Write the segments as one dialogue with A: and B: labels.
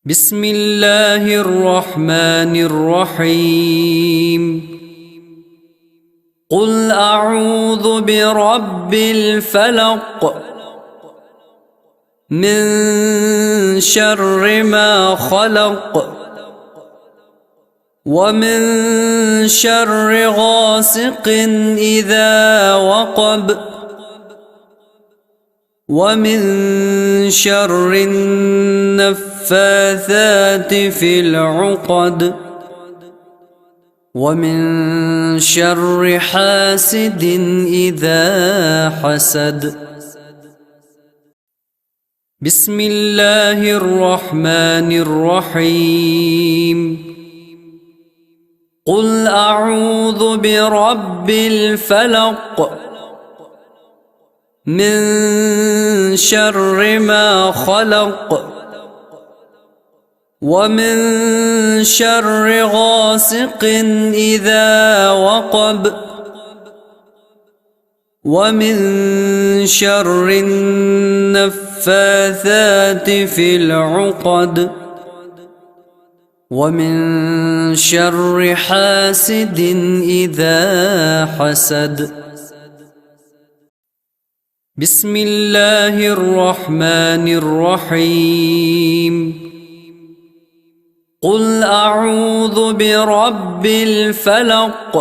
A: بسم الله الرحمن الرحيم. قل أعوذ برب الفلق من شر ما خلق ومن شر غاسق إذا وقب ومن شر النفاثات في العقد ومن شر حاسد إذا حسد. بسم الله الرحمن الرحيم. قل أعوذ برب الفلق من شر ما خلق ومن شر غاسق إذا وقب ومن شر النفاثات في العقد ومن شر حاسد إذا حسد. بسم الله الرحمن الرحيم. قل أعوذ برب الفلق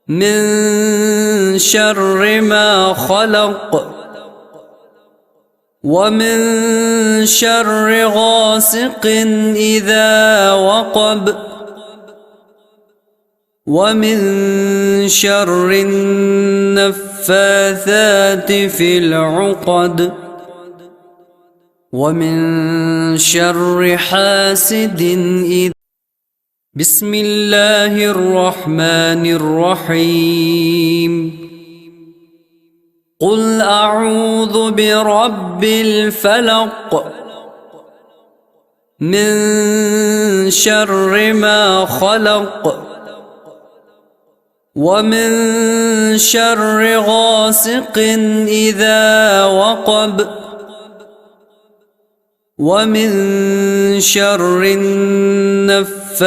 A: من شر ما خلق ومن شر غاسق إذا وقب ومن شر النفاثات في العقد ومن شر حاسد إذا. بسم الله الرحمن الرحيم. قل أعوذ برب الفلق من شر ما خلق ومن شر غاسق إذا وقب ومن شر النفاثات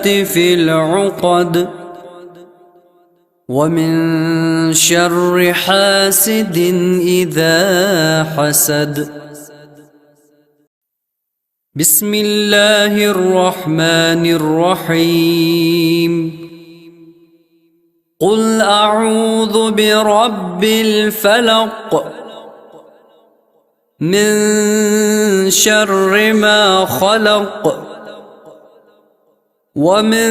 A: في العقد ومن شر حاسد إذا حسد. بسم الله الرحمن الرحيم. قل أعوذ برب الفلق من شر ما خلق ومن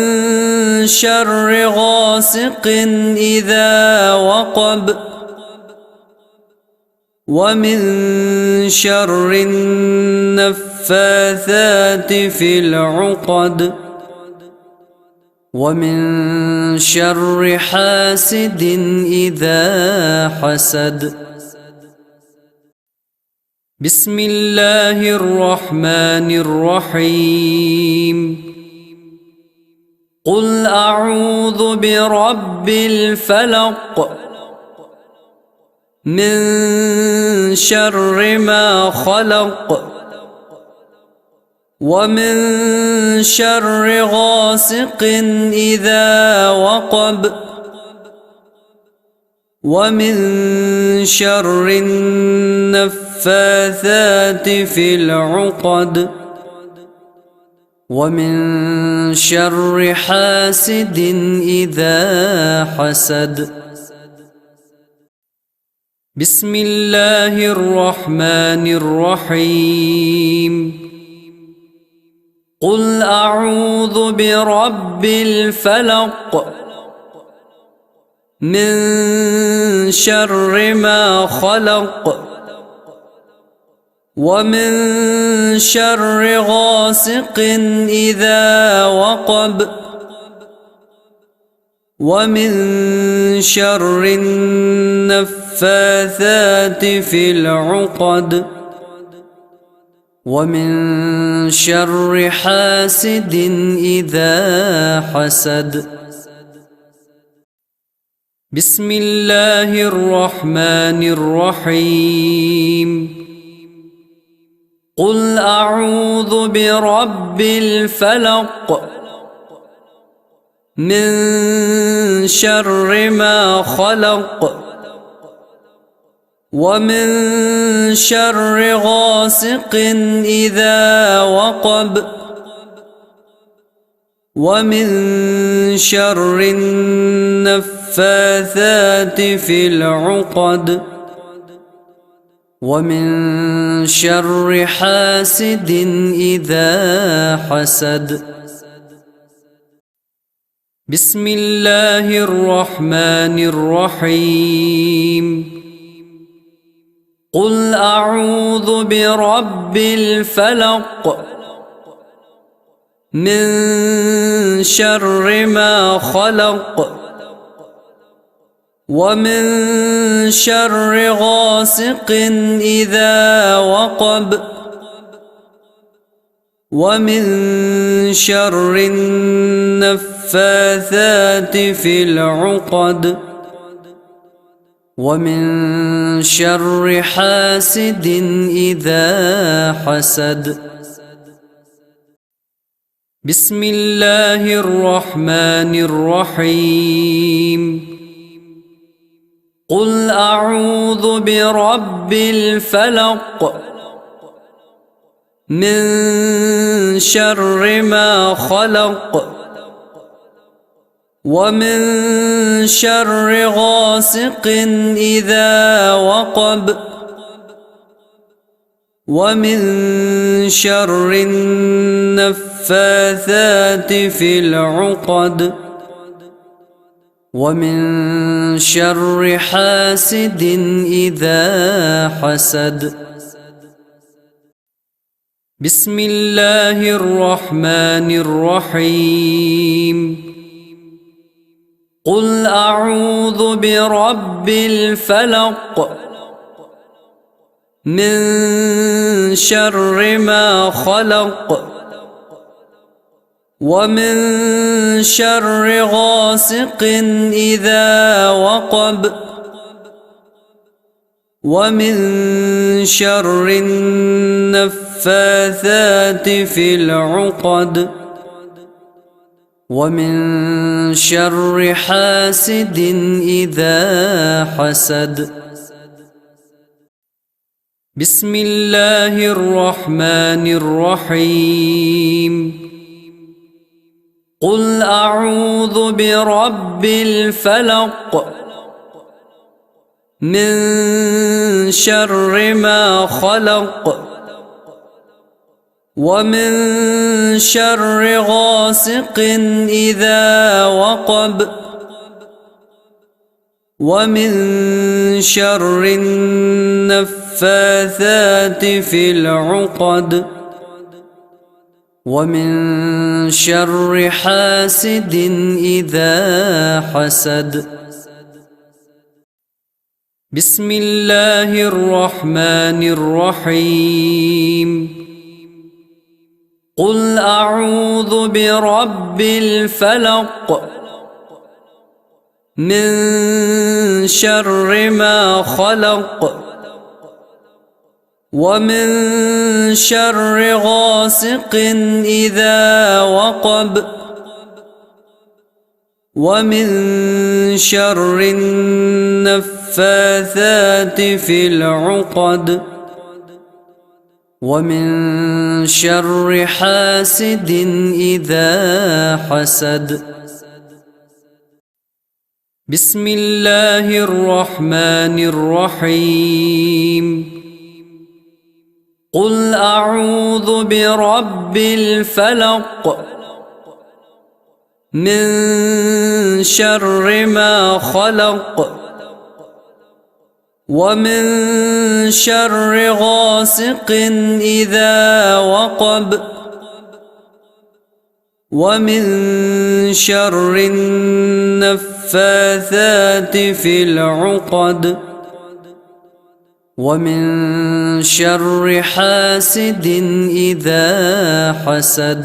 A: شر غاسق إذا وقب ومن شر النفاثات في العقد ومن شر حاسد إذا حسد. بسم الله الرحمن الرحيم. قل أعوذ برب الفلق من شر ما خلق ومن شر غاسق إذا وقب ومن شر النفاثات في العقد ومن شر حاسد إذا حسد. بسم الله الرحمن الرحيم. قل أعوذ برب الفلق من شر ما خلق ومن شر غاسق إذا وقب ومن شر النفاثات في العقد ومن شر حاسد إذا حسد. بسم الله الرحمن الرحيم. قل أعوذ برب الفلق من شر ما خلق ومن شر غاسق إذا وقب ومن شر النفاثات في العقد ومن شر حاسد إذا حسد. بسم الله الرحمن الرحيم. قل أعوذ برب الفلق من شر ما خلق ومن شر غاسق إذا وقب ومن شر النفاثات في العقد ومن شر حاسد إذا حسد. بسم الله الرحمن الرحيم. قل أعوذ برب الفلق من شر ما خلق ومن شر غاسق إذا وقب ومن شر النفاثات في العقد ومن شر حاسد إذا حسد. بسم الله الرحمن الرحيم. قل أعوذ برب الفلق من شر ما خلق ومن شر غاسق إذا وقب ومن شر النفاثات في العقد ومن شر حاسد إذا حسد. بسم الله الرحمن الرحيم. قل أعوذ برب الفلق من شر ما خلق ومن شر غاسق إذا وقب ومن شر النفاثات في العقد ومن شر حاسد إذا حسد. بسم الله الرحمن الرحيم. قل أعوذ برب الفلق من شر ما خلق ومن شر غاسق إذا وقب ومن شر النفاثات في العقد ومن شر حاسد إذا حسد. بسم الله الرحمن الرحيم. قل أعوذ برب الفلق من شر ما خلق ومن شر غاسق إذا وقب ومن شر النفاثات في العقد ومن شر حاسد إذا حسد.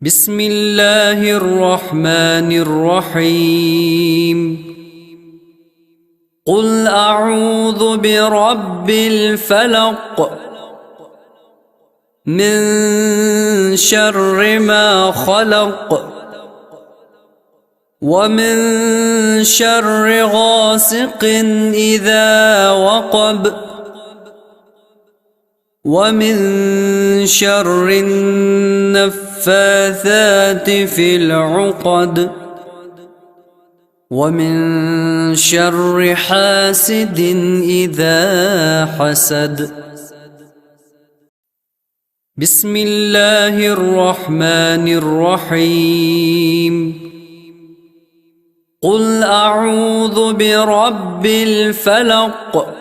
A: بسم الله الرحمن الرحيم. قل أعوذ برب الفلق من شر ما خلق ومن شر غاسق إذا وقب ومن شر النفاثات في العقد ومن شر حاسد إذا حسد. بسم الله الرحمن الرحيم. قل أعوذ برب الفلق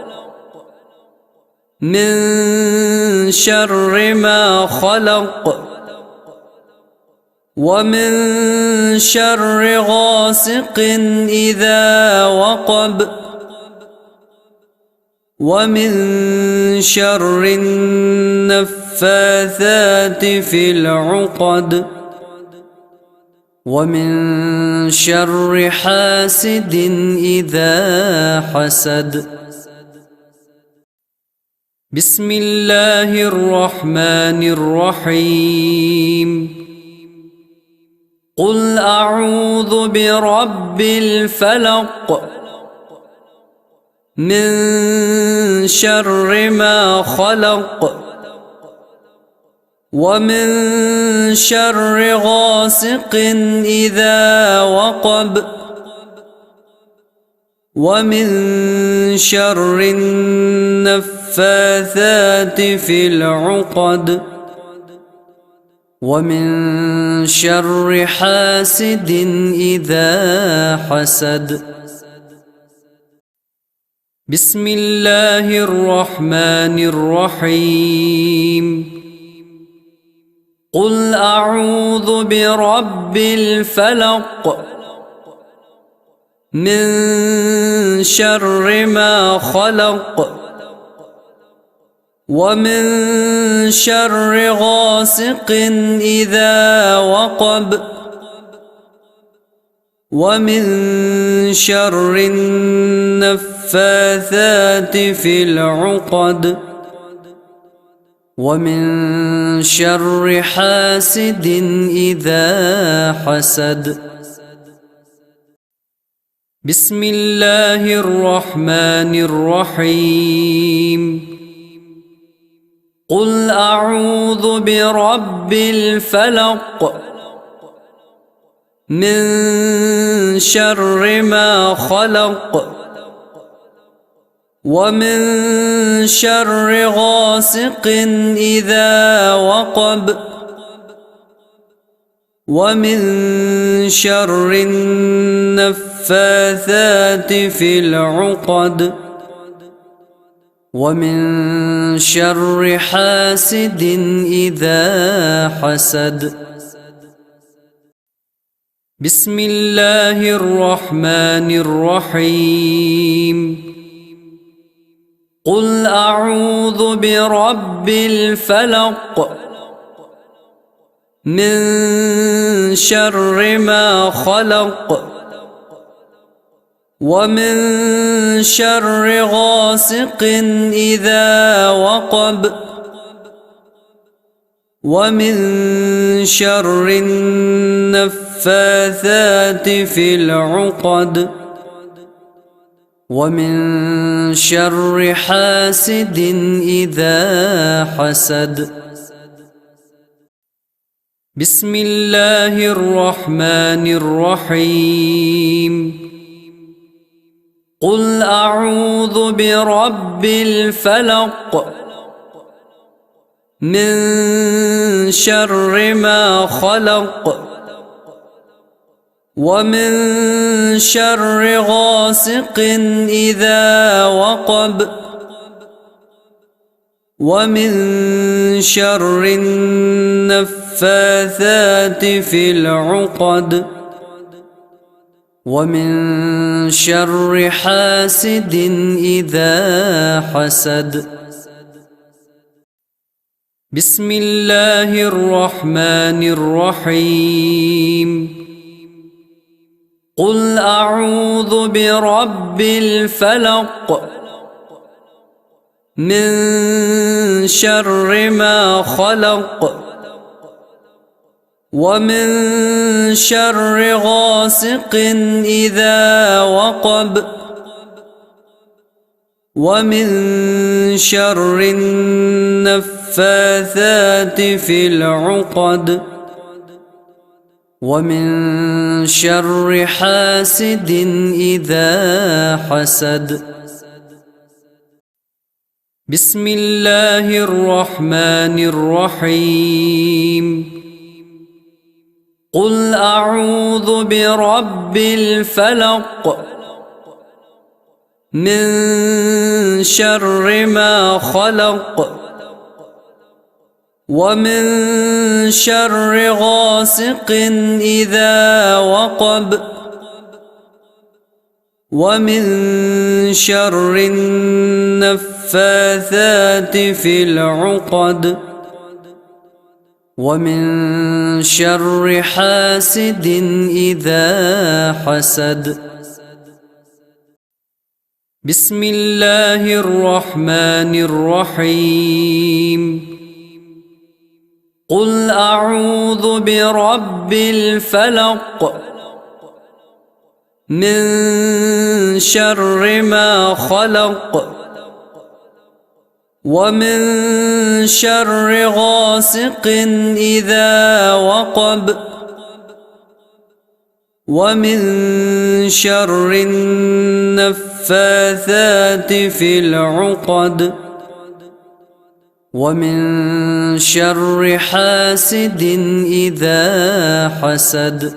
A: من شر ما خلق ومن شر غاسق إذا وقب ومن شر النفاثات في العقد ومن شر حاسد إذا حسد. بسم الله الرحمن الرحيم. قل أعوذ برب الفلق من شر ما خلق ومن شر غاسق إذا وقب ومن شر النفاثات في العقد ومن شر حاسد إذا حسد. بسم الله الرحمن الرحيم. قل أعوذ برب الفلق من شر ما خلق ومن شر غاسق إذا وقب ومن شر النفاثات في العقد ومن شر حاسد إذا حسد. بسم الله الرحمن الرحيم. قل أعوذ برب الفلق من شر ما خلق ومن شر غاسق إذا وقب ومن شر النفاثات في العقد ومن شر حاسد إذا حسد. بسم الله الرحمن الرحيم. قل أعوذ برب الفلق من شر ما خلق ومن شر غاسق إذا وقب ومن شر النفاثات في العقد ومن شر حاسد إذا حسد. بسم الله الرحمن الرحيم. قل أعوذ برب الفلق من شر ما خلق ومن شر غاسق إذا وقب ومن شر النفاثات في العقد ومن شر حاسد إذا حسد. بسم الله الرحمن الرحيم. قل أعوذ برب الفلق من شر ما خلق ومن شر غاسق إذا وقب ومن شر النفاثات في العقد ومن شر حاسد إذا حسد. بسم الله الرحمن الرحيم. قل أعوذ برب الفلق من شر ما خلق ومن شر غاسق إذا وقب ومن شر النفاثات في العقد ومن شر حاسد إذا حسد. بسم الله الرحمن الرحيم. قل أعوذ برب الفلق من شر ما خلق ومن شر غاسق إذا وقب ومن شر النفاثات في العقد ومن شر حاسد إذا حسد.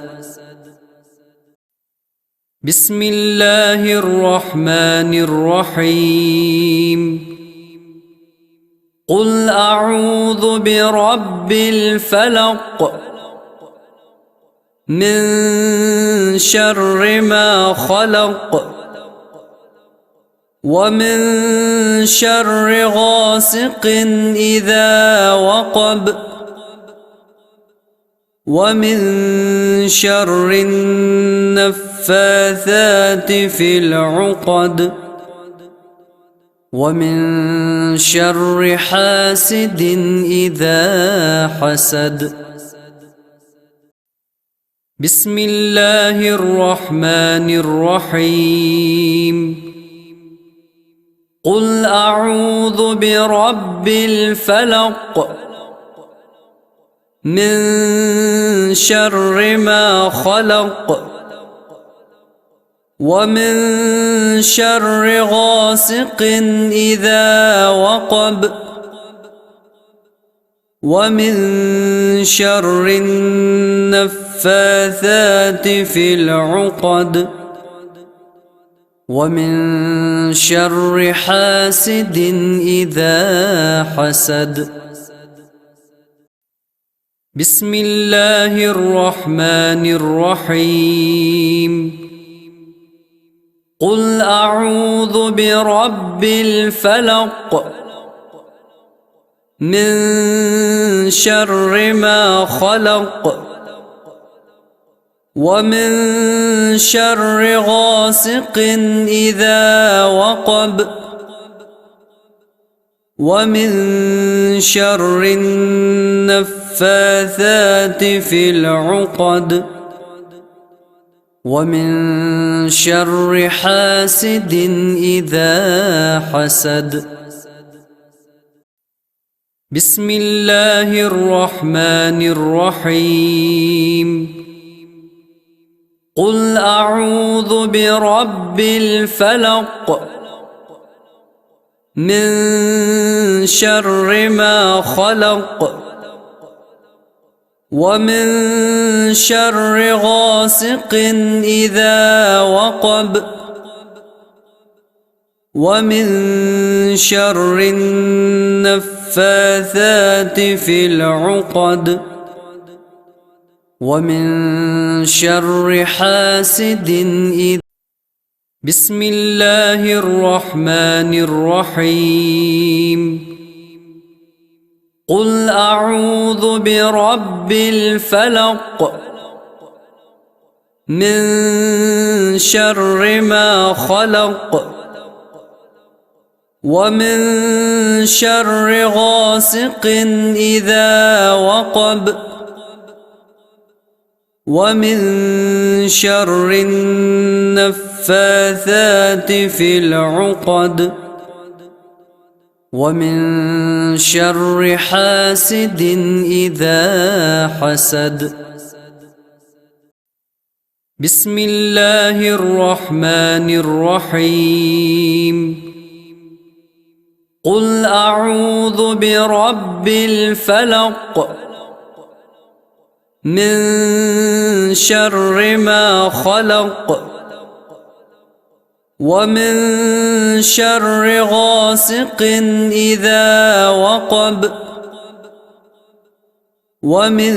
A: بسم الله الرحمن الرحيم. قل أعوذ برب الفلق من شر ما خلق ومن شر غاسق إذا وقب ومن شر النفاثات في العقد ومن شر حاسد إذا حسد. بسم الله الرحمن الرحيم. قل أعوذ برب الفلق من شر ما خلق ومن شر غاسق إذا وقب ومن شر النفاثات في العقد ومن شر حاسد إذا حسد. بسم الله الرحمن الرحيم. قل أعوذ برب الفلق من شر ما خلق ومن شر غاسق إذا وقب ومن شر النفاثات في العقد ومن شر حاسد إذا حسد. بسم الله الرحمن الرحيم. قل أعوذ برب الفلق من شر ما خلق ومن شر غاسق إذا وقب ومن شر النفاثات في العقد ومن شر حاسد إذا. بسم الله الرحمن الرحيم. قل أعوذ برب الفلق من شر ما خلق ومن شر غاسق إذا وقب ومن شر النفاثات في العقد ومن شر حاسد إذا حسد. بسم الله الرحمن الرحيم. قل أعوذ برب الفلق من شر ما خلق ومن شر غاسق إذا وقب ومن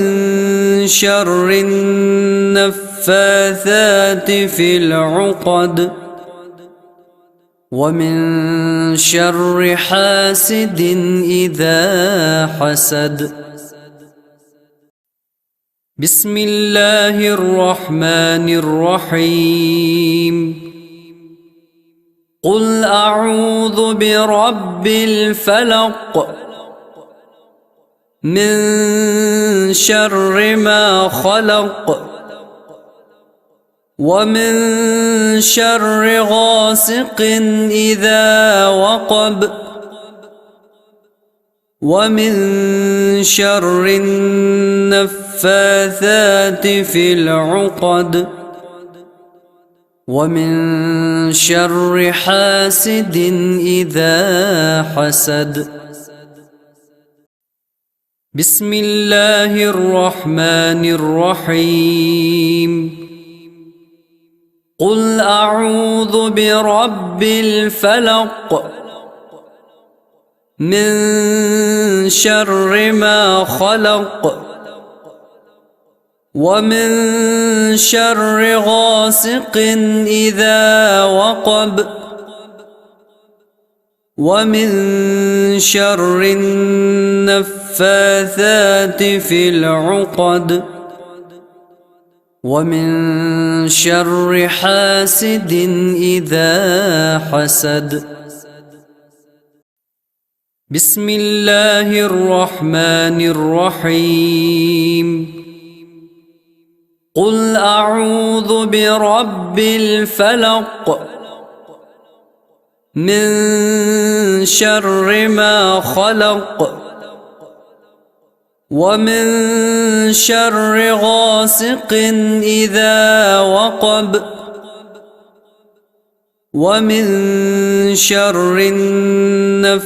A: شر النفاثات في العقد ومن شر حاسد إذا حسد. بسم الله الرحمن الرحيم. قل أعوذ برب الفلق من شر ما خلق ومن شر غاسق إذا وقب ومن شر النفاثات في العقد ومن شر حاسد إذا حسد. بسم الله الرحمن الرحيم. قل أعوذ برب الفلق من شر ما خلق ومن شر غاسق إذا وقب ومن شر النفاثات في العقد ومن شر حاسد إذا حسد. بسم الله الرحمن الرحيم. قل أعوذ برب الفلق من شر ما خلق ومن شر غاسق إذا وقب ومن شر النفاثات في العقد ومن شر حاسد إذا حسد. بسم الله الرحمن الرحيم. قل أعوذ برب الفلق من شر ما خلق ومن شر غاسق إذا وقب ومن شر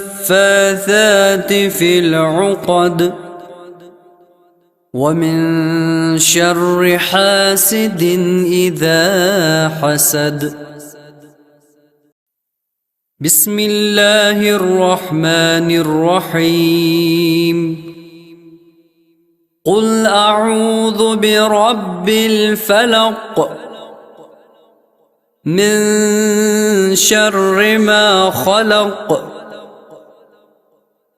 A: النفاثات في العقد ومن شر حاسد إذا حسد. بسم الله الرحمن الرحيم. قل أعوذ برب الفلق من شر ما خلق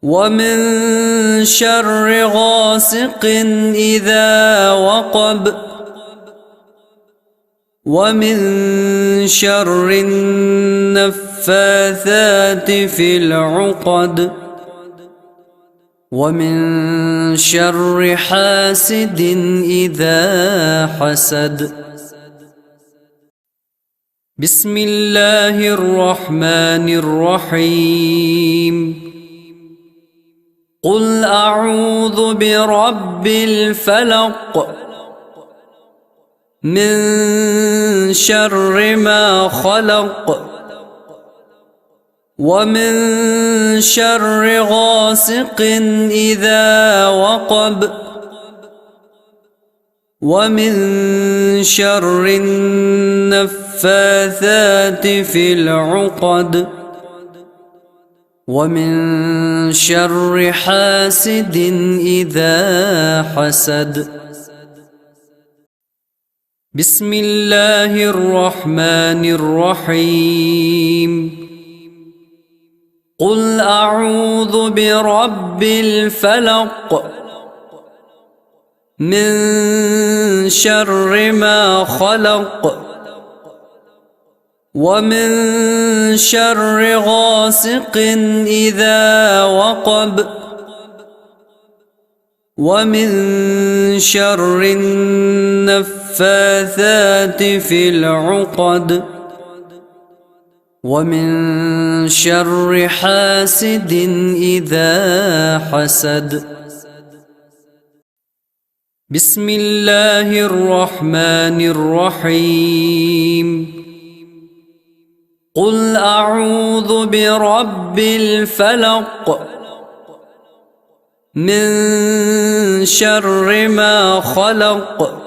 A: ومن شر غاسق إذا وقب ومن شر النفاثات في العقد ومن شر حاسد إذا حسد. بسم الله الرحمن الرحيم. قل أعوذ برب الفلق من شر غاسق إذا وقب ومن شر النفاثات في العقد ومن شر حاسد إذا حسد. بسم الله الرحمن الرحيم. قل أعوذ برب الفلق من شر ما خلق ومن شر غاسق إذا وقب ومن شر النفاثات في العقد ومن شر حاسد إذا حسد. بسم الله الرحمن الرحيم. قل أعوذ برب الفلق من شر ما خلق ومن شر غاسق إذا وقب ومن شر النفاثات في العقد ومن شر حاسد إذا حسد. بسم الله الرحمن الرحيم. قل أعوذ برب الفلق من شر ما خلق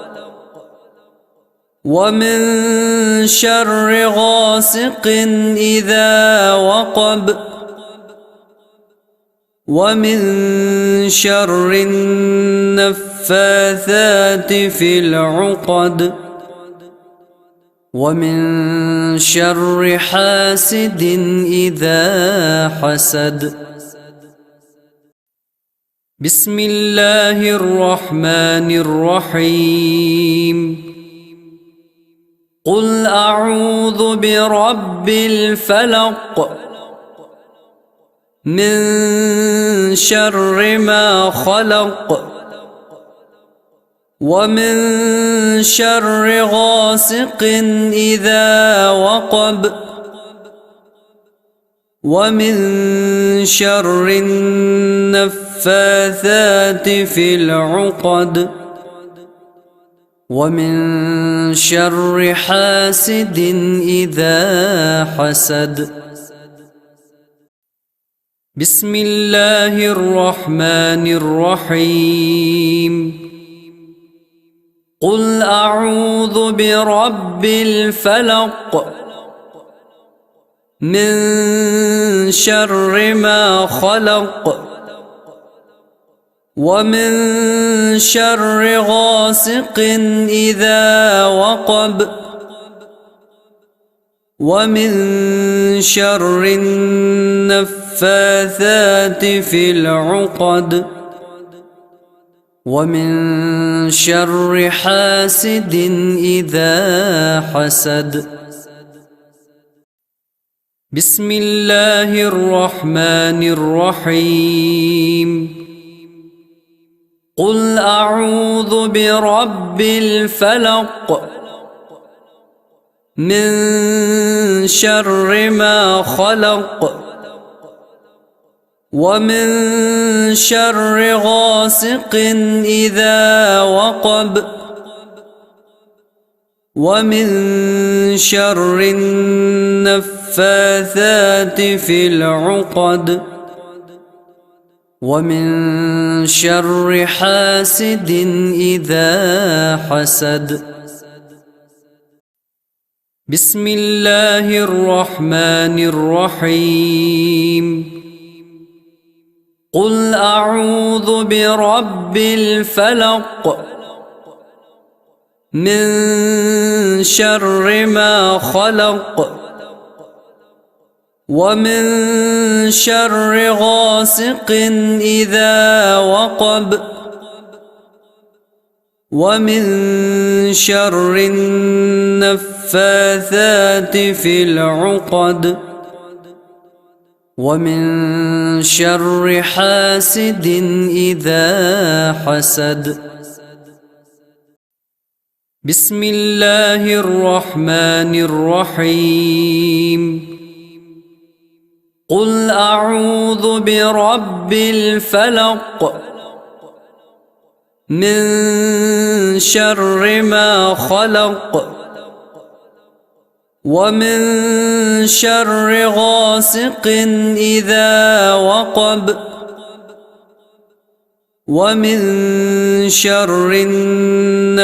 A: ومن شر غاسق إذا وقب ومن شر النفاثات في العقد ومن شر حاسد إذا حسد. بسم الله الرحمن الرحيم. قل أعوذ برب الفلق من شر ما خلق ومن شر غاسق إذا وقب ومن شر النفاثات في العقد ومن شر حاسد إذا حسد. بسم الله الرحمن الرحيم. قل أعوذ برب الفلق من شر ما خلق ومن شر غاسق إذا وقب ومن شر النفاثات في العقد ومن شر حاسد إذا حسد. بسم الله الرحمن الرحيم. قل أعوذ برب الفلق من شر ما خلق ومن شر غاسق إذا وقب ومن شر النفاثات في العقد ومن شر حاسد إذا حسد. بسم الله الرحمن الرحيم. قل أعوذ برب الفلق من شر ما خلق ومن شر غاسق إذا وقب ومن شر النفاثات في العقد ومن شر حاسد إذا حسد. بسم الله الرحمن الرحيم. قل أعوذ برب الفلق من شر ما خلق ومن شر غاسق إذا وقب ومن شر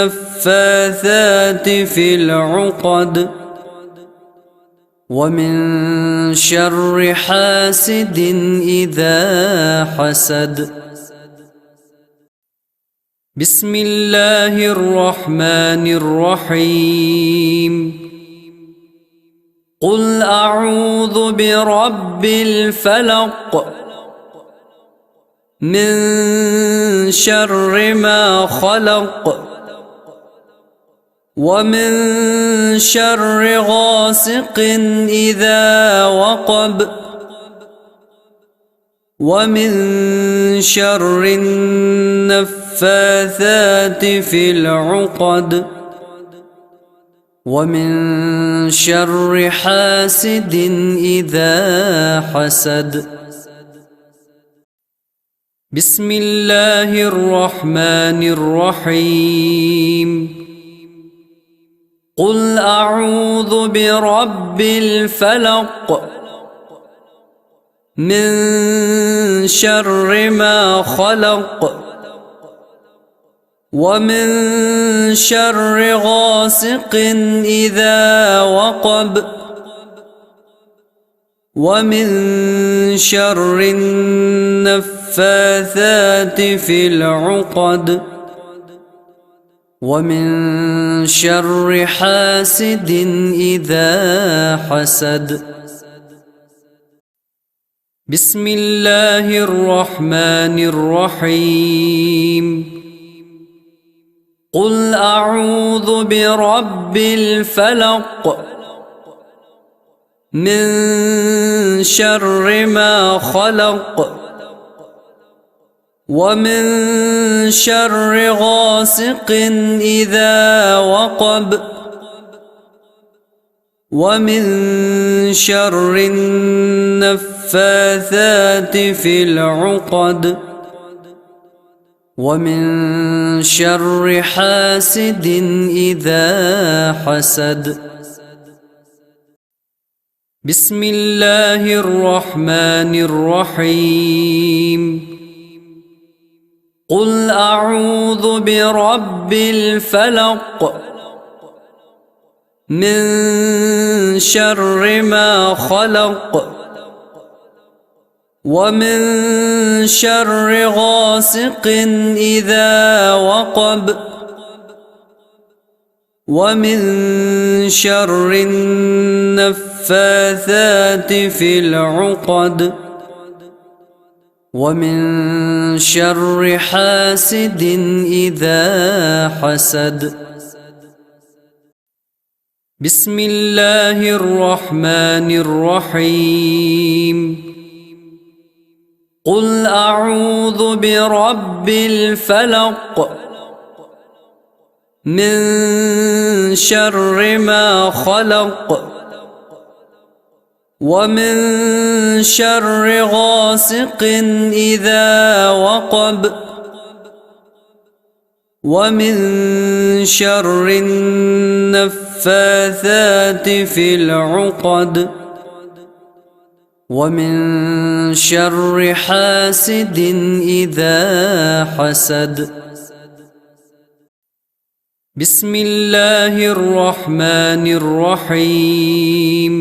A: النفاثات في العقد ومن شر حاسد إذا حسد. بسم الله الرحمن الرحيم. قل أعوذ برب الفلق من شر ما خلق ومن شر غاسق إذا وقب ومن شر النفاثات في العقد ومن شر حاسد إذا حسد. بسم الله الرحمن الرحيم. قل أعوذ برب الفلق من شر ما خلق ومن شر غاسق إذا وقب ومن شر النفاثات في العقد ومن شر حاسد إذا حسد. بسم الله الرحمن الرحيم. قل أعوذ برب الفلق من شر ما خلق ومن شر غاسق إذا وقب ومن شر النفاثات في العقد ومن شر حاسد إذا حسد. بسم الله الرحمن الرحيم. قل أعوذ برب الفلق من شر ما خلق ومن شر غاسق إذا وقب ومن شر النفاثات في العقد ومن شر حاسد إذا حسد. بسم الله الرحمن الرحيم. قل أعوذ برب الفلق من شر ما خلق ومن شر غاسق إذا وقب ومن شر النفاثات في العقد ومن شر حاسد إذا حسد. بسم الله الرحمن الرحيم.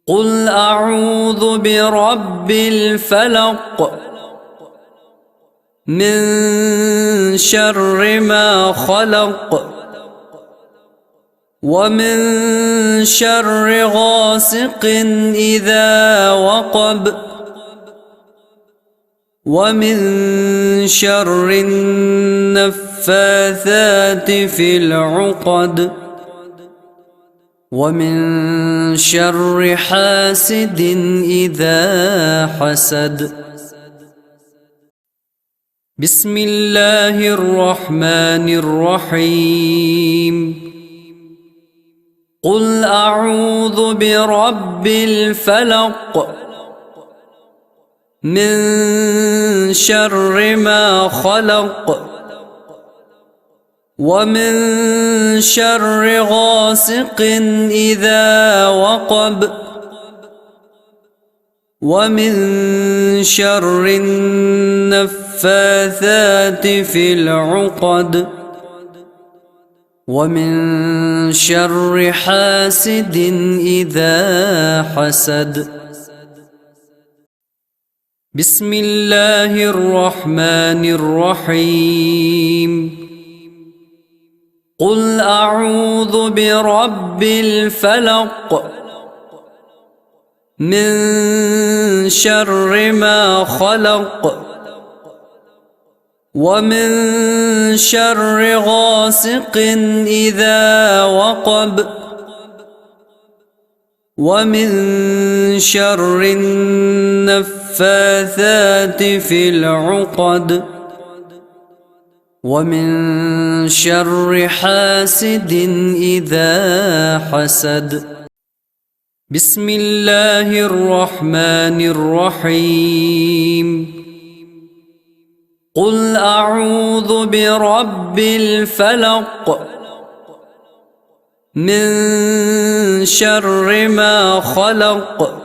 A: قل أعوذ برب الفلق من شر ما خلق ومن شر غاسق إذا وقب ومن شر النفاثات في العقد ومن شر حاسد إذا حسد. بسم الله الرحمن الرحيم. قل أعوذ برب الفلق من شر ما خلق ومن شر غاسق إذا وقب ومن شر النفاثات في العقد ومن شر حاسد إذا حسد. بسم الله الرحمن الرحيم. قل أعوذ برب الفلق من شر ما خلق ومن شر غاسق إذا وقب ومن شر النفاثات في العقد ومن شر حاسد إذا حسد. بسم الله الرحمن الرحيم. قل أعوذ برب الفلق من شر ما خلق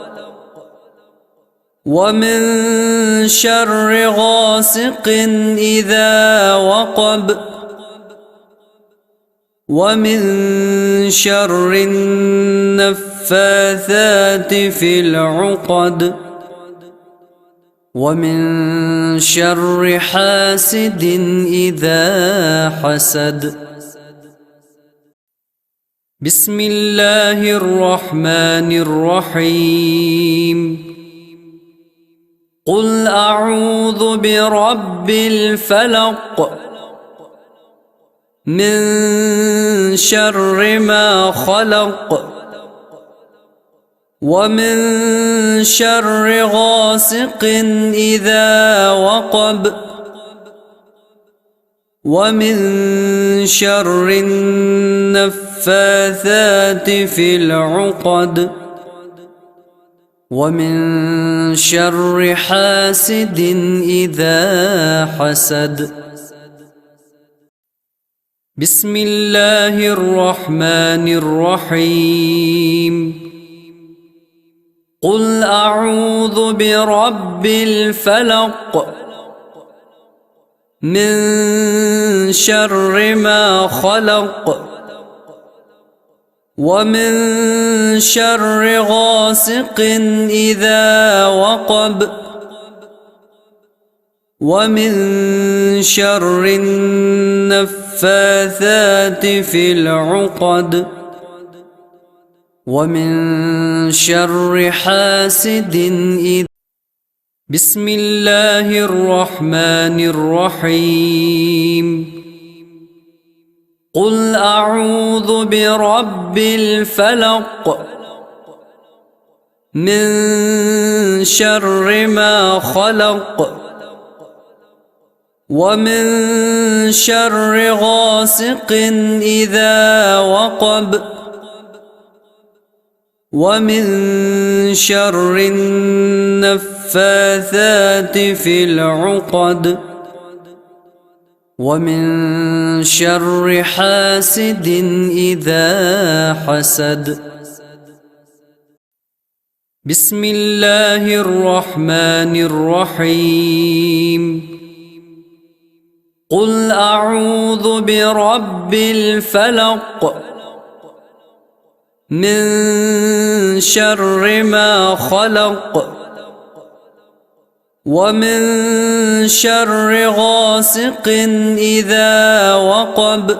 A: ومن شر غاسق إذا وقب ومن شر النفاثات في العقد ومن شر حاسد إذا حسد. بسم الله الرحمن الرحيم. قل أعوذ برب الفلق من شر ما خلق ومن شر غاسق إذا وقب ومن شر النفاثات في العقد ومن شر حاسد إذا حسد. بسم الله الرحمن الرحيم. قل أعوذ برب الفلق من شر ما خلق ومن شر غاسق إذا وقب ومن شر النفاثات في العقد ومن شر حاسد إذا. بسم الله الرحمن الرحيم. قل أعوذ برب الفلق من شر ما خلق ومن شر غاسق إذا وقب ومن شر النفاثات في العقد ومن شر حاسد إذا حسد. بسم الله الرحمن الرحيم. قل أعوذ برب الفلق من شر ما خلق ومن شر غاسق إذا وقب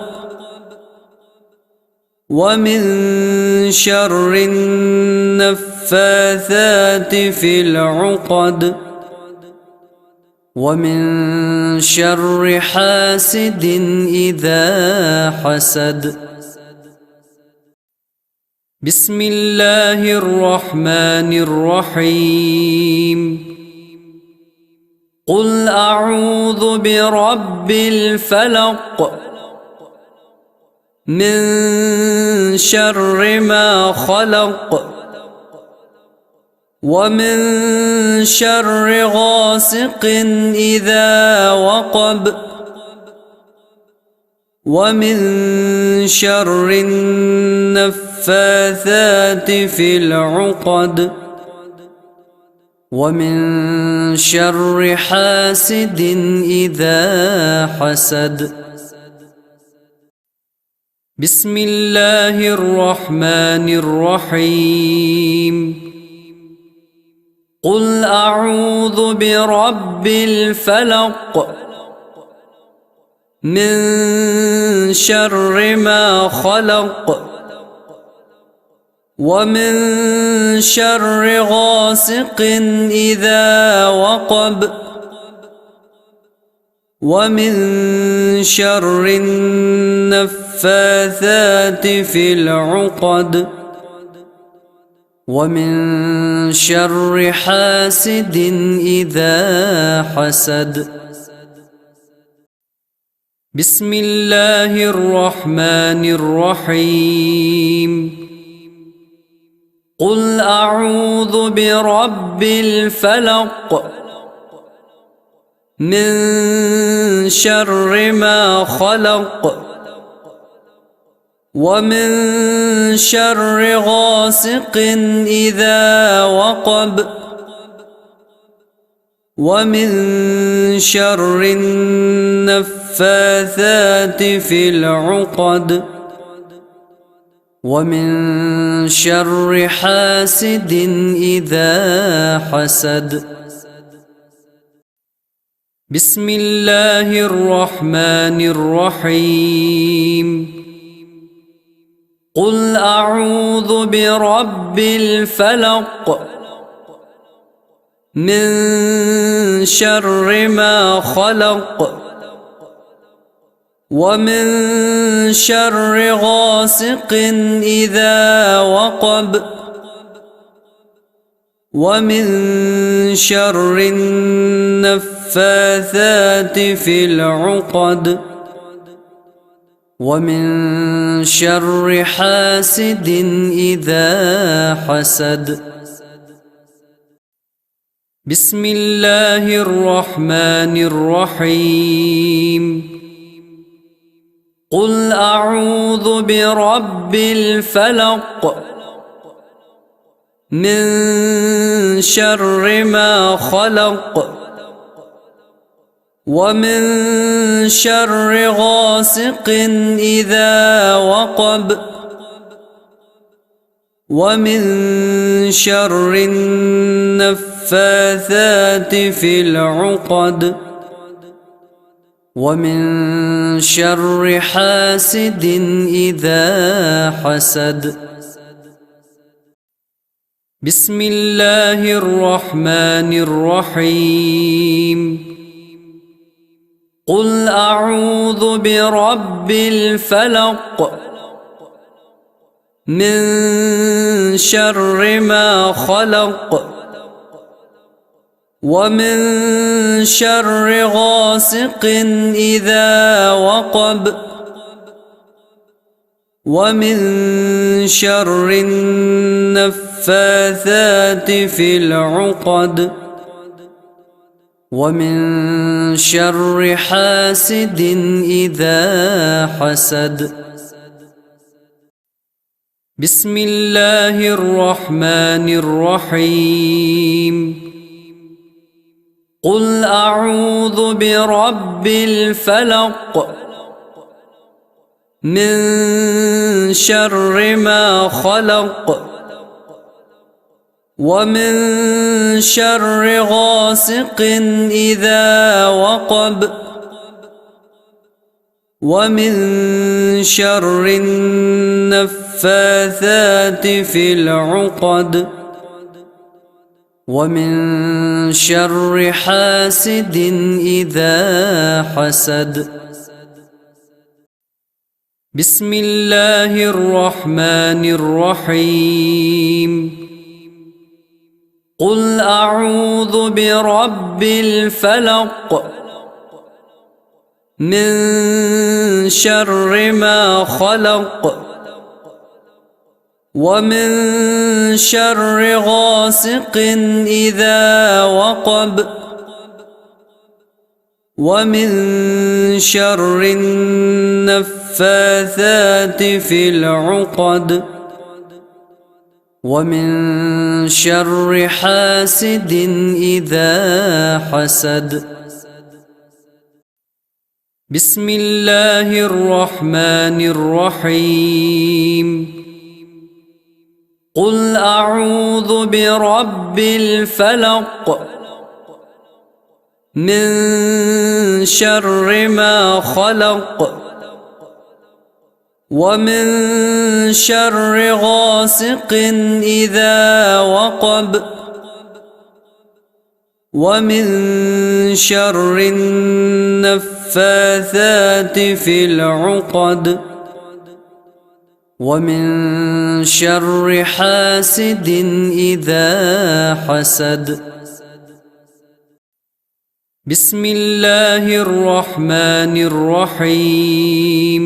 A: ومن شر النفاثات في العقد ومن شر حاسد إذا حسد. بسم الله الرحمن الرحيم. قل أعوذ برب الفلق من شر ما خلق ومن شر غاسق إذا وقب ومن شر النفاثات في العقد ومن شر حاسد إذا حسد. بسم الله الرحمن الرحيم. قل أعوذ برب الفلق من شر ما خلق ومن شر غاسق إذا وقب ومن شر النفاثات في العقد ومن شر حاسد إذا حسد بسم الله الرحمن الرحيم قل أعوذ برب الفلق من شر ما خلق ومن شر غاسق إذا وقب ومن شر النفاثات في العقد ومن شر حاسد إذا حسد بسم الله الرحمن الرحيم قل أعوذ برب الفلق من شر ما خلق ومن شر غاسق إذا وقب ومن شر النفاثات في العقد ومن شر حاسد إذا حسد بسم الله الرحمن الرحيم قل أعوذ برب الفلق من شر ما خلق ومن شر غاسق إذا وقب ومن شر النفاثات في العقد ومن شر حاسد إذا حسد بسم الله الرحمن الرحيم قل أعوذ برب الفلق من شر ما خلق ومن شر غاسق إذا وقب ومن شر النفاثات في العقد ومن شر حاسد إذا حسد بسم الله الرحمن الرحيم قل أعوذ برب الفلق من شر ما خلق ومن شر غاسق إذا وقب ومن شر النفاثات في العقد ومن شر حاسد إذا حسد بسم الله الرحمن الرحيم قل أعوذ برب الفلق من شر ما خلق ومن شر غاسق إذا وقب ومن شر النفاثات في العقد ومن شر حاسد إذا حسد بسم الله الرحمن الرحيم قل أعوذ برب الفلق من شر ما خلق ومن شر غاسق إذا وقب ومن شر النفاثات في العقد ومن شر حاسد إذا حسد. بسم الله الرحمن الرحيم.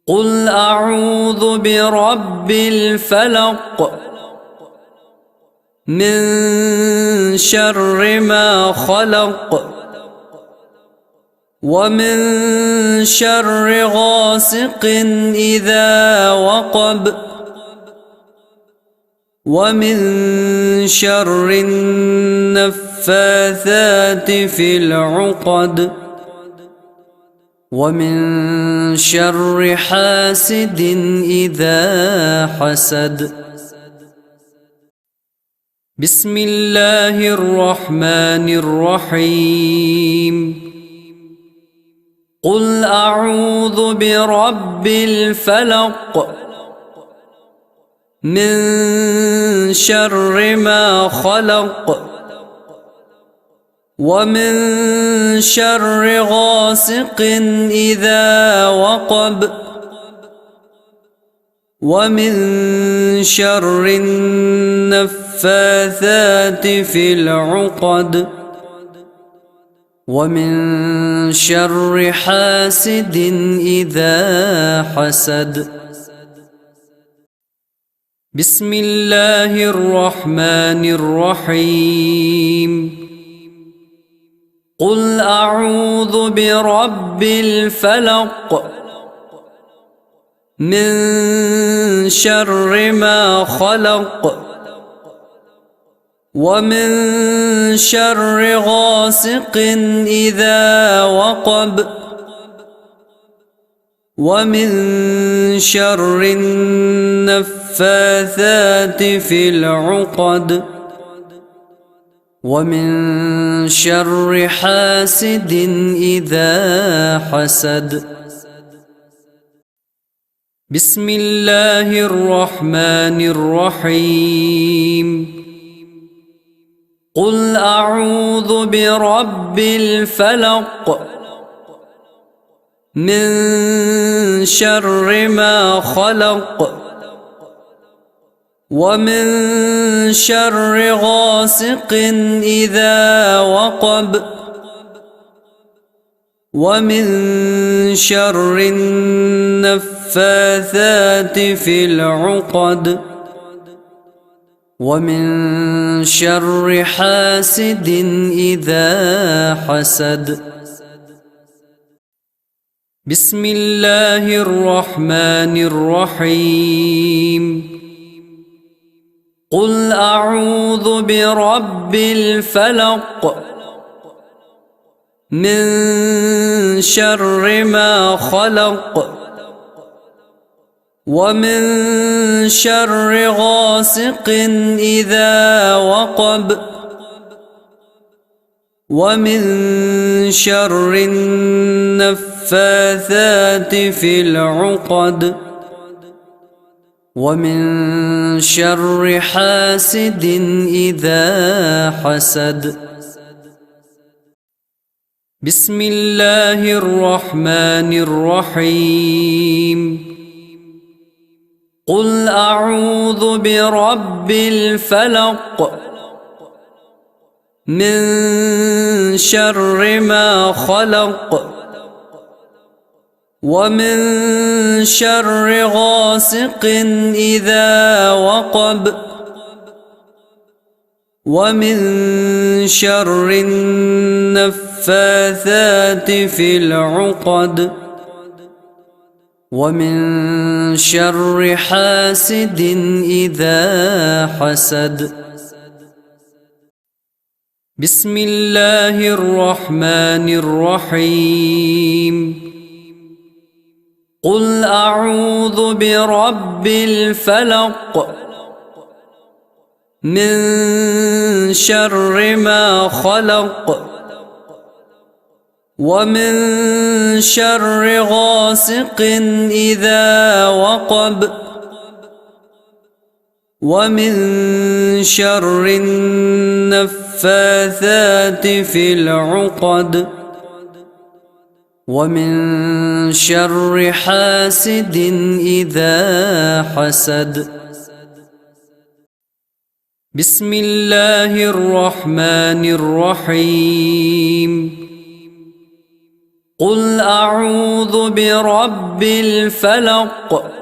A: قل أعوذ برب الفلق من شر ما خلق ومن شر غاسق إذا وقب ومن شر النفاثات في العقد ومن شر حاسد إذا حسد. بسم الله الرحمن الرحيم. قل أعوذ برب الفلق من شر ما خلق ومن شر غاسق إذا وقب ومن شر النفاثات في العقد ومن شر حاسد إذا حسد. بسم الله الرحمن الرحيم. قل أعوذ برب الفلق من شر ما خلق ومن شر غاسق إذا وقب ومن شر النفاثات في العقد ومن شر حاسد إذا حسد. بسم الله الرحمن الرحيم. قل أعوذ برب الفلق من شر ما خلق ومن شر غاسق إذا وقب ومن شر النفاثات في العقد ومن شر حاسد إذا حسد. بسم الله الرحمن الرحيم. قل أعوذ برب الفلق من شر ما خلق ومن شر غاسق إذا وقب ومن شر النفاثات في العقد ومن شر حاسد إذا حسد. بسم الله الرحمن الرحيم. قل أعوذ برب الفلق من شر ما خلق ومن شر غاسق إذا وقب ومن شر النفاثات في العقد ومن شر حاسد إذا حسد. بسم الله الرحمن الرحيم. قل أعوذ برب الفلق من شر ما خلق ومن شر غاسق إذا وقب ومن شر النفاثات في العقد ومن شر حاسد إذا حسد. بسم الله الرحمن الرحيم. قل أعوذ برب الفلق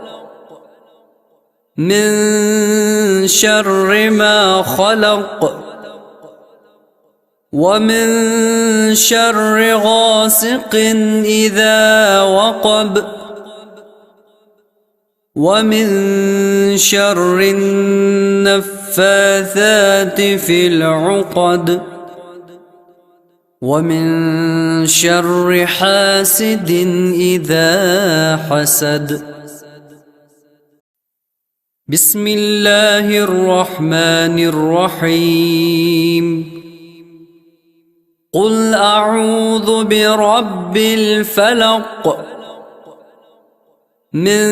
A: من شر ما خلق ومن شر غاسق إذا وقب ومن شر النفاثات في العقد ومن شر حاسد إذا حسد. بسم الله الرحمن الرحيم. قل أعوذ برب الفلق من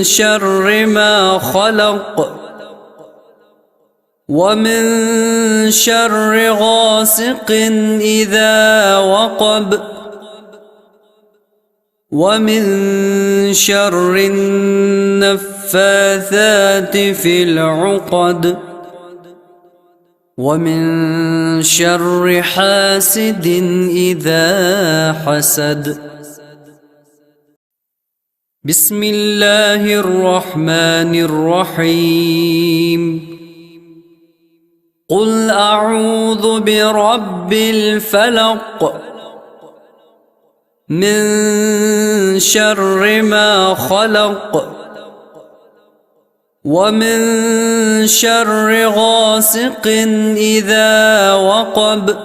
A: شر ما خلق ومن شر غاسق إذا وقب ومن شر النفاثات في العقد ومن شر حاسد إذا حسد. بسم الله الرحمن الرحيم. قل أعوذ برب الفلق من شر ما خلق ومن شر غاسق إذا وقب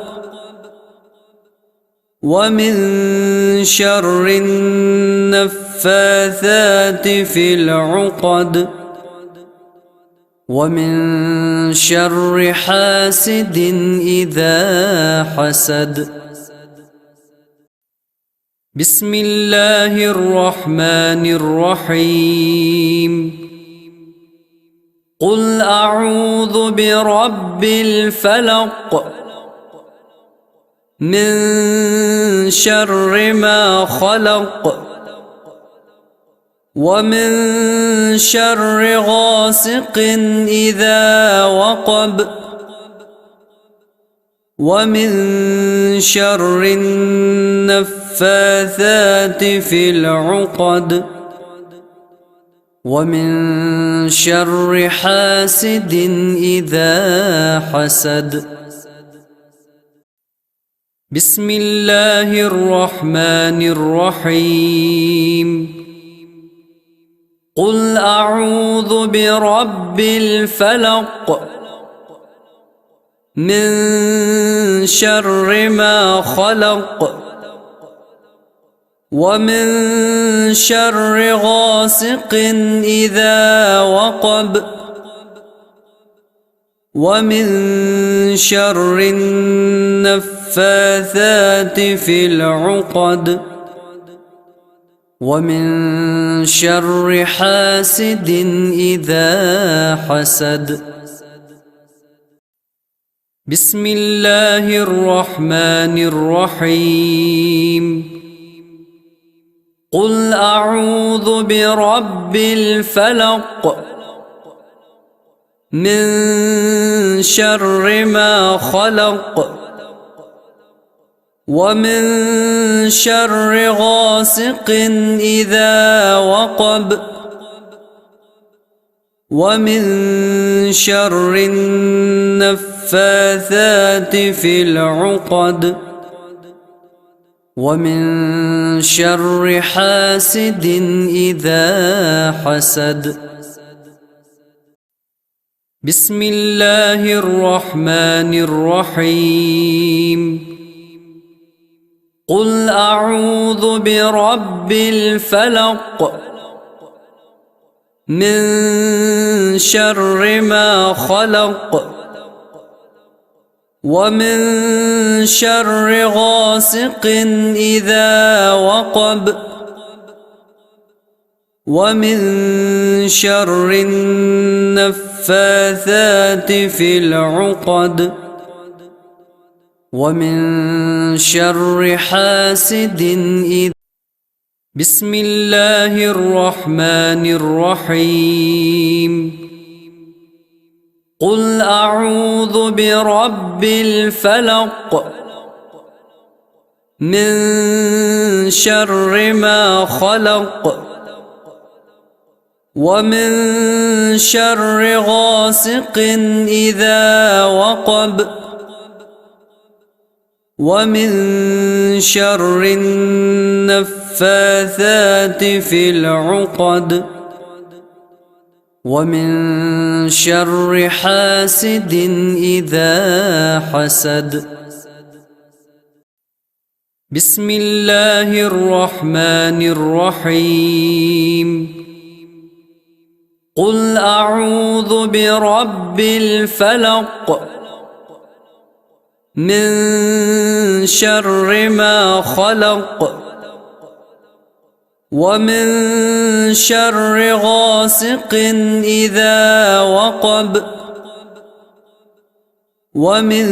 A: ومن شر النفاثات في العقد ومن شر حاسد إذا حسد. بسم الله الرحمن الرحيم. قل أعوذ برب الفلق من شر ما خلق ومن شر غاسق إذا وقب ومن شر النفاثات في العقد ومن شر حاسد إذا حسد. بسم الله الرحمن الرحيم. قل أعوذ برب الفلق من شر ما خلق ومن شر غاسق إذا وقب ومن شر النفاثات في العقد ومن شر حاسد إذا حسد. بسم الله الرحمن الرحيم. قل أعوذ برب الفلق من شر ما خلق ومن شر غاسق إذا وقب ومن شر النفاثات في العقد ومن شر حاسد إذا حسد. بسم الله الرحمن الرحيم. قل أعوذ برب الفلق من شر ما خلق ومن شر غاسق إذا وقب ومن شر النفاثات النفاثات في العقد ومن شر حاسد إذا بسم الله الرحمن الرحيم قل أعوذ برب الفلق من شر ما خلق ومن شر غاسق إذا وقب ومن شر النفاثات في العقد ومن شر حاسد إذا حسد بسم الله الرحمن الرحيم قل أعوذ برب الفلق من شر ما خلق ومن شر غاسق إذا وقب ومن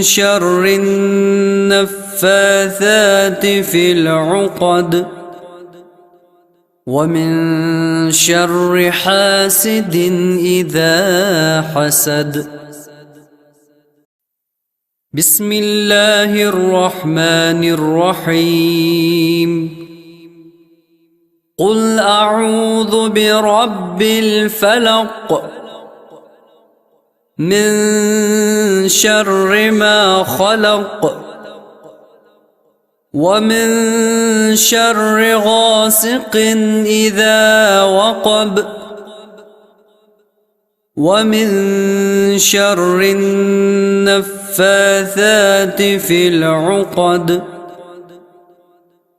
A: شر النفاثات في العقد ومن شر حاسد إذا حسد بسم الله الرحمن الرحيم قل أعوذ برب الفلق من شر ما خلق ومن شر غاسق إذا وقب ومن شر النفاثات في العقد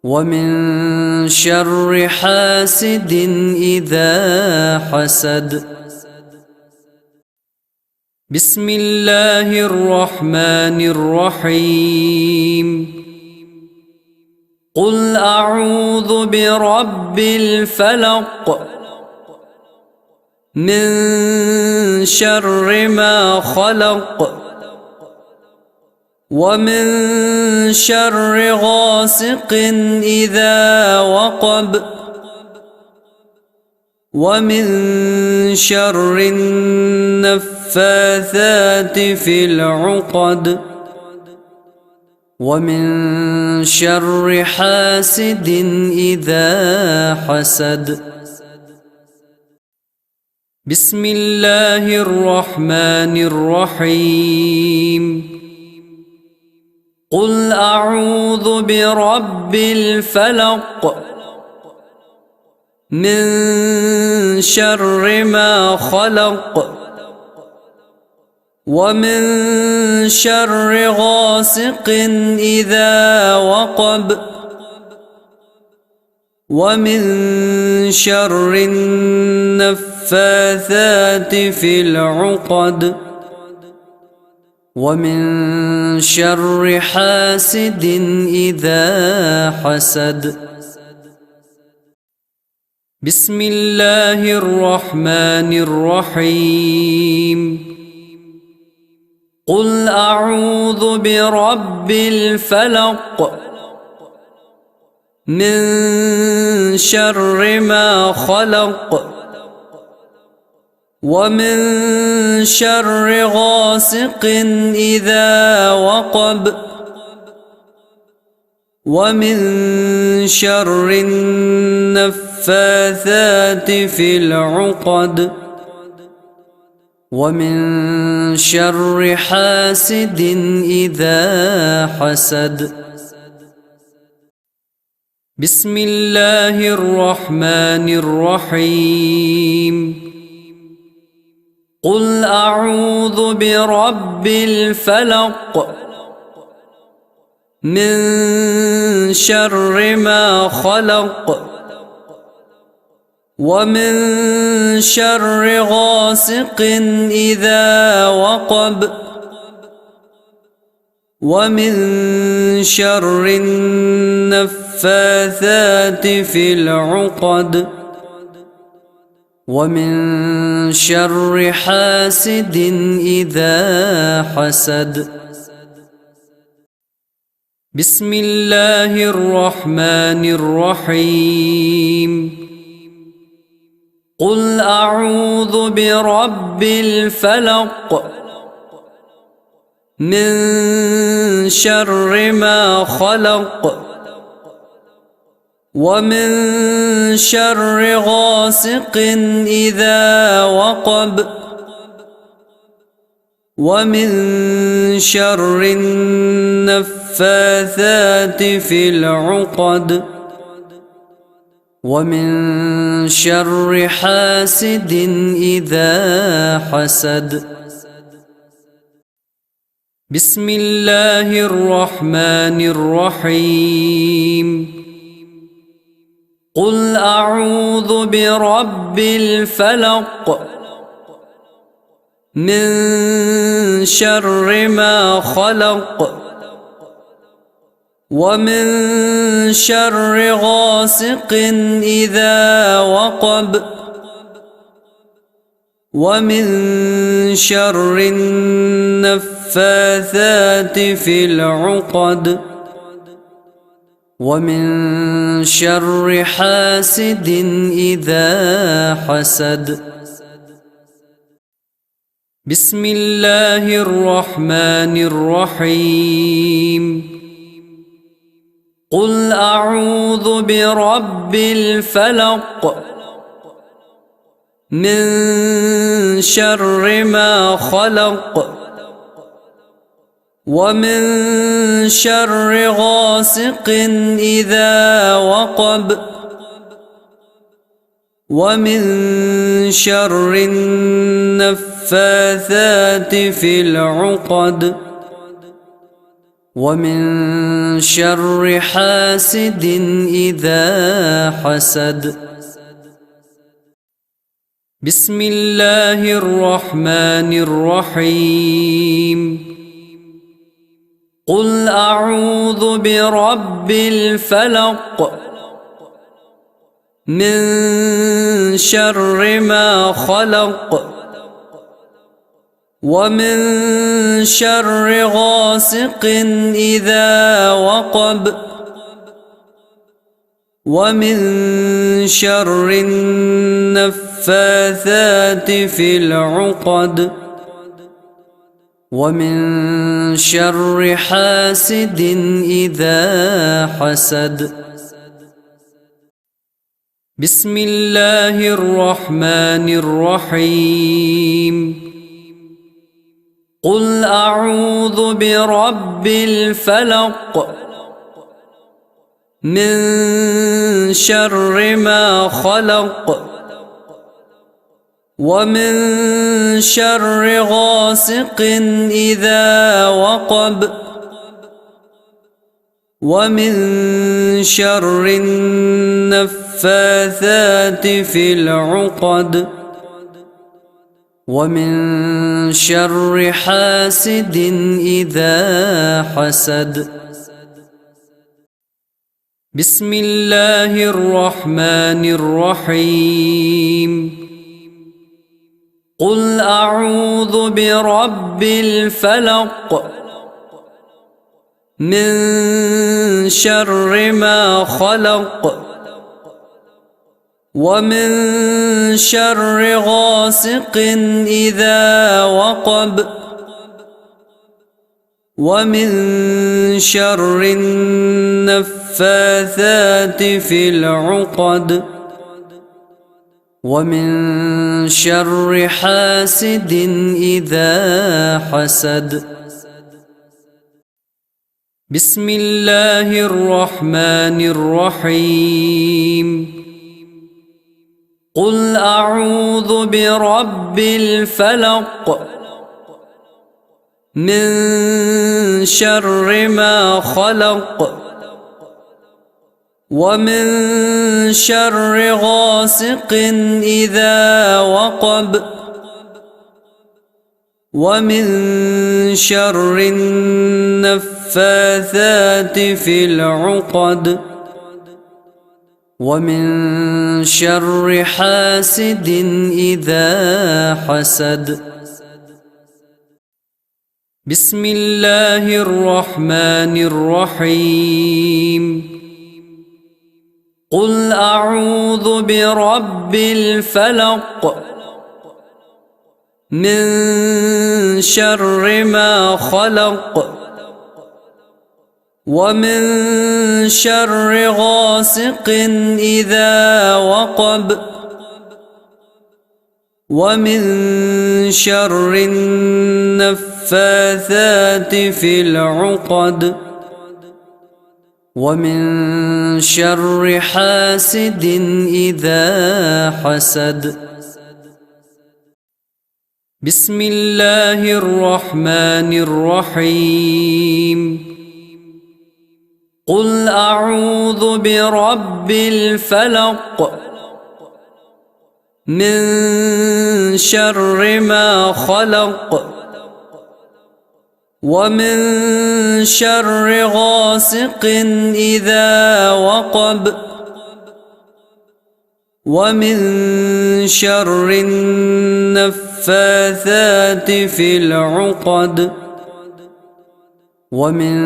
A: ومن شر حاسد إذا حسد بسم الله الرحمن الرحيم قل أعوذ برب الفلق من شر ما خلق ومن شر غاسق إذا وقب ومن شر النفاثات في العقد ومن شر حاسد إذا حسد بسم الله الرحمن الرحيم قل أعوذ برب الفلق من شر ما خلق ومن شر غاسق إذا وقب ومن شر النفاثات في العقد ومن شر حاسد إذا حسد بسم الله الرحمن الرحيم قل أعوذ برب الفلق من شر ما خلق ومن شر غاسق إذا وقب ومن شر النفاثات في العقد ومن شر حاسد إذا حسد بسم الله الرحمن الرحيم قل أعوذ برب الفلق من شر ما خلق ومن شر غاسق إذا وقب ومن شر النفاثات في العقد ومن شر حاسد إذا حسد. بسم الله الرحمن الرحيم. قل أعوذ برب الفلق من شر ما خلق ومن شر غاسق إذا وقب ومن شر النفاثات في العقد ومن شر حاسد إذا حسد. بسم الله الرحمن الرحيم. قل أعوذ برب الفلق من شر ما خلق ومن شر غاسق إذا وقب ومن شر النفاثات في العقد ومن شر حاسد إذا حسد. بسم الله الرحمن الرحيم. قل أعوذ برب الفلق من شر ما خلق ومن شر غاسق إذا وقب ومن شر النفاثات في العقد ومن شر حاسد إذا حسد. بسم الله الرحمن الرحيم. قل أعوذ برب الفلق من شر ما خلق ومن شر غاسق إذا وقب ومن شر النفاثات في العقد ومن شر حاسد إذا حسد. بسم الله الرحمن الرحيم. قل أعوذ برب الفلق من شر ما خلق ومن شر غاسق إذا وقب ومن شر النفاثات في العقد ومن شر حاسد إذا حسد. بسم الله الرحمن الرحيم. قل أعوذ برب الفلق من شر ما خلق ومن شر غاسق إذا وقب ومن شر النفاثات في العقد ومن شر حاسد إذا حسد. بسم الله الرحمن الرحيم. قل أعوذ برب الفلق من شر ما خلق ومن شر غاسق إذا وقب ومن شر النفاثات في العقد ومن شر حاسد إذا حسد. بسم الله الرحمن الرحيم. قل أعوذ برب الفلق من شر ما خلق ومن شر غاسق إذا وقب ومن شر النفاثات في العقد ومن شر حاسد إذا حسد. بسم الله الرحمن الرحيم. قل أعوذ برب الفلق من شر ما خلق ومن شر غاسق إذا وقب ومن شر النفاثات في العقد ومن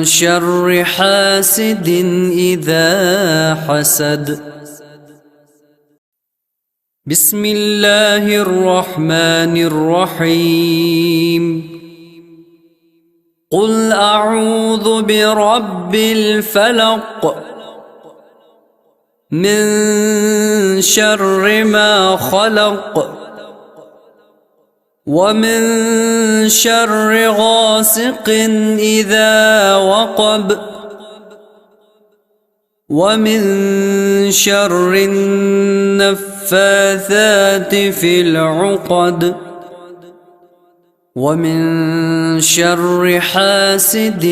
A: شر حاسد إذا حسد. بسم الله الرحمن الرحيم. قل أعوذ برب الفلق من شر ما خلق ومن شر غاسق إذا وقب ومن شر النفاثات في العقد ومن شر حاسد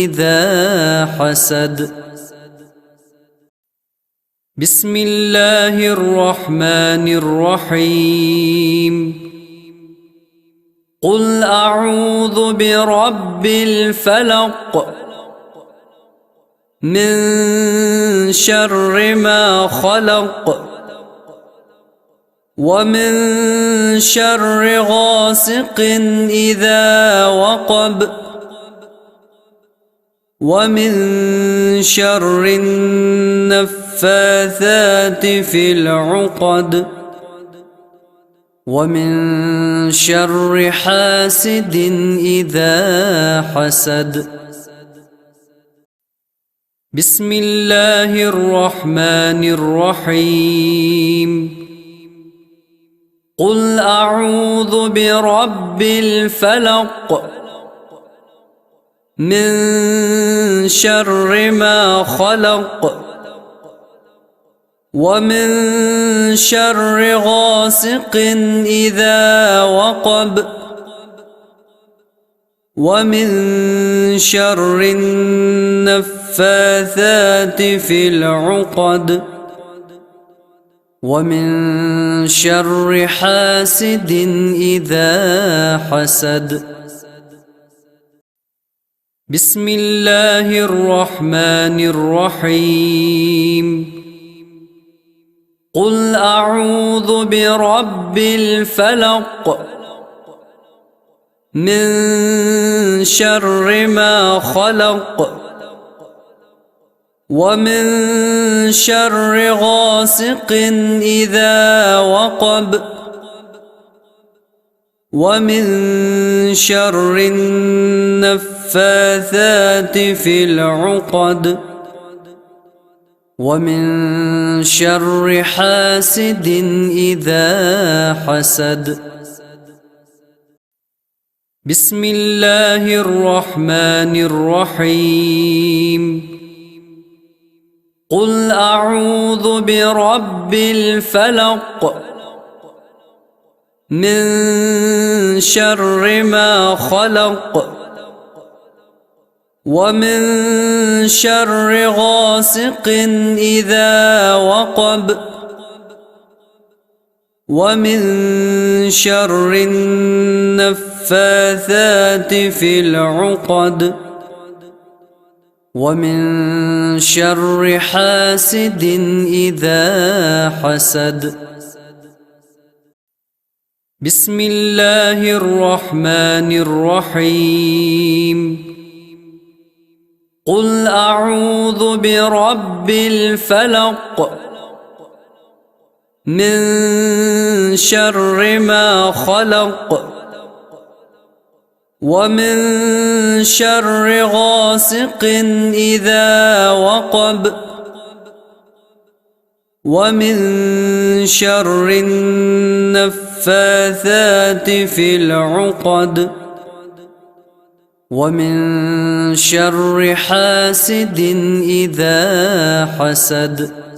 A: إذا حسد. بسم الله الرحمن الرحيم. قل أعوذ برب الفلق من شر ما خلق ومن شر غاسق إذا وقب ومن شر النفاثات في العقد ومن شر حاسد إذا حسد. بسم الله الرحمن الرحيم. قل أعوذ برب الفلق من شر ما خلق ومن شر غاسق إذا وقب ومن شر النفاثات في العقد ومن شر حاسد إذا حسد. بسم الله الرحمن الرحيم. قل أعوذ برب الفلق من شر ما خلق ومن شر غاسق إذا وقب ومن شر النفاثات في العقد ومن شر حاسد إذا حسد. بسم الله الرحمن الرحيم. قل أعوذ برب الفلق من شر ما خلق ومن شر غاسق إذا وقب ومن شر النفاثات في العقد ومن شر حاسد إذا حسد. بسم الله الرحمن الرحيم. قل أعوذ برب الفلق من شر ما خلق ومن شر غاسق إذا وقب ومن شر النفاثات في العقد ومن شر حاسد إذا حسد.